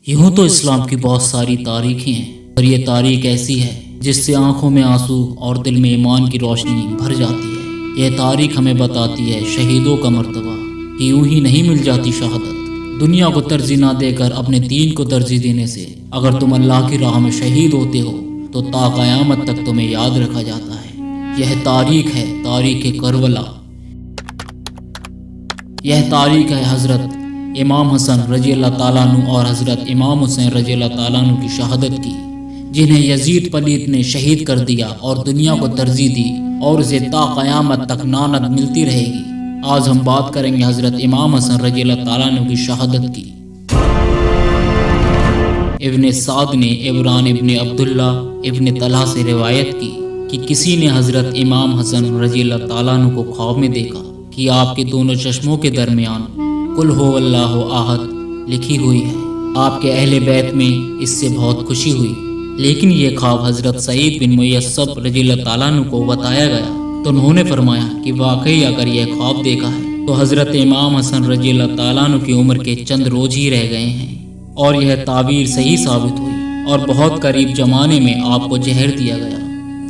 यूं तो इस्लाम की बहुत सारी तारीखें हैं और ये तारीख ऐसी है जिससे आंखों में आंसू और दिल में ईमान की रोशनी भर जाती है। यह तारीख हमें बताती है शहीदों का मर्तबा कि यूं ही नहीं मिल जाती शहादत। दुनिया को तरजीह ना देकर अपने दीन को तरजीह देने से अगर तुम अल्लाह की राह में शहीद होते हो तो ता क़यामत तक तुम्हें याद रखा जाता है। यह तारीख है तारीख करबला। यह तारीख है हज़रत इमाम हसन रजी अल्लाह ताला अन्हु और हज़रत इमाम हुसैन रजी अल्लाह ताला अन्हु की शहादत की, जिन्हें यजीद पलीत ने शहीद कर दिया और दुनिया को तरजीह दी और उसे ता क़यामत तक नानत मिलती रहेगी। आज हम बात करेंगे हज़रत इमाम हसन रजी अल्लाह ताला अन्हु की शहादत की। इब्न साद ने इब्रान इब्न अब्दुल्ला इब्न तलहा से रिवायत की कि किसी ने हज़रत इमाम हसन रजी अल्लाह ताला अन्हु को ख्वाब में देखा कि आपके दोनों चश्मों के दरमियान कुल हो अल्लाहु अहद लिखी हुई है। आपके अहले बैत में इससे बहुत खुशी हुई, लेकिन ये ख्वाब हज़रत सईद बिन मुयस्सब रज़ी अल्लाह ताला अन्हु को बताया गया तो उन्होंने फरमाया कि वाकई अगर यह ख्वाब देखा है तो हज़रत इमाम हसन रज़ी अल्लाह ताला अन्हु की उम्र के चंद रोज ही रह गए हैं और यह ताबीर सही साबित हुई और बहुत करीब जमाने में आपको जहर दिया गया।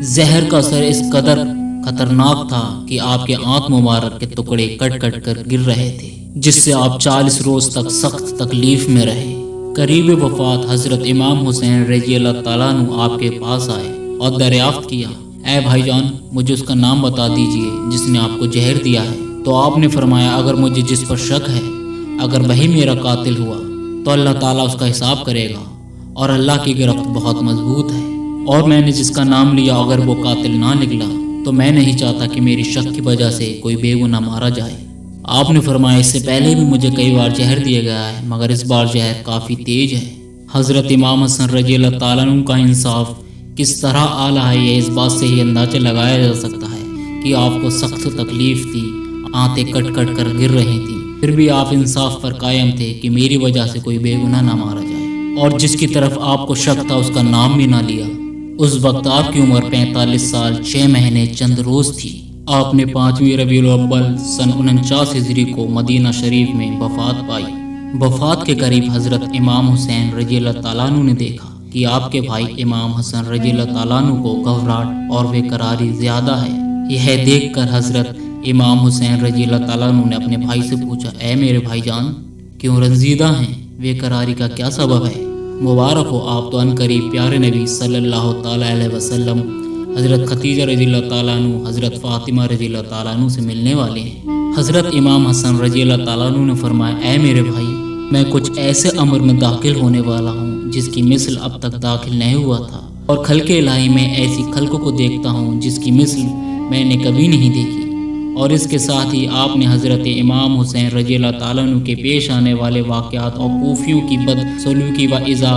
जहर का असर इस कदर खतरनाक था कि आपके आंख मुबारक के टुकड़े कट कट कर गिर रहे थे, जिससे आप 40 रोज तक सख्त तकलीफ में रहे। करीब वफात हज़रत इमाम हुसैन रज़ी अल्लाह ताला अन्हु आपके पास आए और दरियाफ्त किया, ऐ भाईजान मुझे उसका नाम बता दीजिए जिसने आपको जहर दिया है। तो आपने फरमाया अगर मुझे जिस पर शक है अगर वही मेरा कातिल हुआ तो अल्लाह ताला उसका हिसाब करेगा और अल्लाह की गिरफ्त बहुत मजबूत है, और मैंने जिसका नाम लिया अगर वो कातिल ना निकला तो मैं नहीं चाहता कि मेरी शक की वजह से कोई बेगुनाह मारा जाए। आपने फरमाया इससे पहले भी मुझे कई बार जहर दिया गया है मगर इस बार जहर काफ़ी तेज है। हज़रत इमाम हसन रज़ी अल्लाह ताला अन्हु का इंसाफ किस तरह आला है यह इस बात से ही अंदाज़ा लगाया जा सकता है कि आपको सख्त तकलीफ थी, आंतें कट कट कर गिर रही थी, फिर भी आप इंसाफ पर कायम थे कि मेरी वजह से कोई बेगुनाह ना मारा जाए, और जिसकी तरफ आपको शक था उसका नाम भी ना लिया। उस वक्त आपकी उम्र 45 साल 6 महीने चंद रोज थी। आपने 5वीं रबीउल अव्वल सन 49 हिजरी को मदीना शरीफ में वफात पाई। वफात के करीब हज़रत इमाम हुसैन रज़ी अल्लाह ताला अन्हु ने देखा कि आपके भाई इमाम हसन रज़ी अल्लाह ताला अन्हु को घबराहट और बेकरारी ज़्यादा है। यह देखकर हज़रत इमाम हुसैन रज़ी अल्लाह ताला अन्हु ने अपने भाई से पूछा, ऐ मेरे भाईजान क्यों रंजीदा हैं, बेकरारी का क्या सबब है? मुबारक हो आप तो अनकरीब प्यारे नबी सल्लल्लाहु ताला अलैहि वसल्लम हज़रत खतीजा रज़ी अल्लाह ताला अन्हु हज़रत फ़ातिमा रज़ी अल्लाह ताला अन्हु से मिलने वाले हैं। हज़रत इमाम हसन रज़ी अल्लाह ताला अन्हु ने फरमाया, ऐ मेरे भाई मैं कुछ ऐसे अमर में दाखिल होने वाला हूँ जिसकी मिसल अब तक दाखिल नहीं हुआ था, और खल्क़े इलाही में ऐसी खल्क़ों को देखता हूँ जिसकी मिसल मैंने कभी नहीं देखी। और इसके साथ ही आपने हज़रत इमाम हुसैन रज़ी अल्लाह ताला अन्हु के पेश आने वाले वाक़यात और कूफियों की बदसलूकी व इज़ा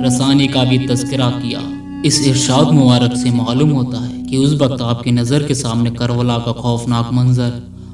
रसानी का भी तज़किरा किया। इस इरशाद मुबारक से मालूम होता है कि उस वक्त आपकी नज़र के सामने करबला का खौफनाक मंजर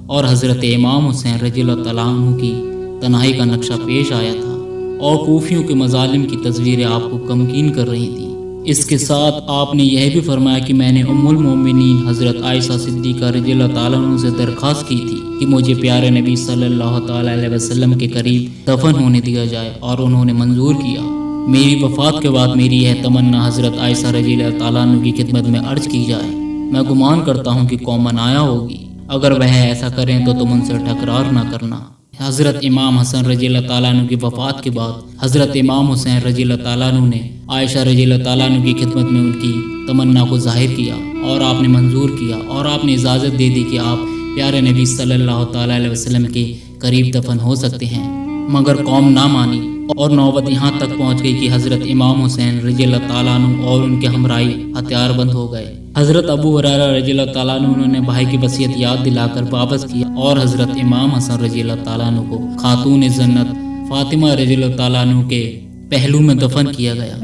और हज़रत इमाम हुसैन रज़ी अल्लाह ताला अन्हु की तन्हाई का नक्शा पेश आया था और कूफियों के मजालिम की तस्वीरें आपको गमगीन कर रही थी। इसके साथ आपने यह भी फरमाया कि मैंने उम्मुल मोमिनीन हज़रत आयशा सिद्दीक़ा रज़ी अल्लाह ताला अन्हा से दरख्वास्त की थी कि मुझे प्यारे नबी सल्लल्लाहु ताला अलैहि वसल्लम के करीब दफन होने दिया जाए, और उन्होंने मंजूर किया। मेरी वफ़ात के बाद मेरी यह तमन्ना हज़रत आयशा रज़ी अल्लाह ताला अन्हा की खिदमत में अर्ज की जाए। मैं गुमान करता हूँ कि कौम मनाया होगी, अगर वह ऐसा करें तो तुम उनसे टकरार न करना। हज़रत इमाम हसन रज़ी अल्लाह ताला अन्हु की वफ़ात के बाद हज़रत इमाम हुसैन रज़ी अल्लाह ताला अन्हु ने आयशा रज़ी अल्लाह ताला अन्हु की खिदमत में उनकी तमन्ना को ज़ाहिर किया और आपने मंजूर किया, और आपने इजाज़त दे दी कि आप प्यारे नबी सल्लल्लाहु ताला अलैहि वसल्लम के करीब दफन हो सकते हैं। मगर कौम ना मानी और नौबत यहाँ तक पहुँच गई कि हज़रत इमाम हुसैन रज़ी अल्लाह ताला अन्हु और उनके हमराई हथियार बंद हो गए। हज़रत अबू हुरैरा रज़ी अल्लाह ताला अन्हु ने भाई की वसीयत याद दिलाकर वापस किया और हज़रत इमाम हसन रज़ी अल्लाह ताला अन्हु को खातून जन्नत फ़ातिमा रज़ी अल्लाह ताला अन्हु के पहलू में दफन किया गया।